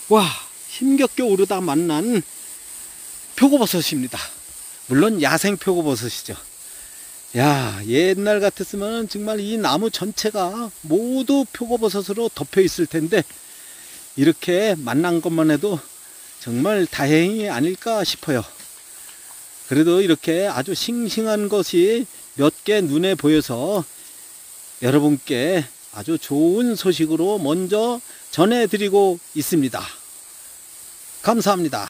와, 힘겹게 오르다 만난 표고버섯입니다. 물론 야생 표고버섯이죠. 야, 옛날 같았으면 정말 이 나무 전체가 모두 표고버섯으로 덮여 있을 텐데 이렇게 만난 것만 해도 정말 다행이 아닐까 싶어요. 그래도 이렇게 아주 싱싱한 것이 몇 개 눈에 보여서 여러분께 아주 좋은 소식으로 먼저 전해드리고 있습니다. 감사합니다.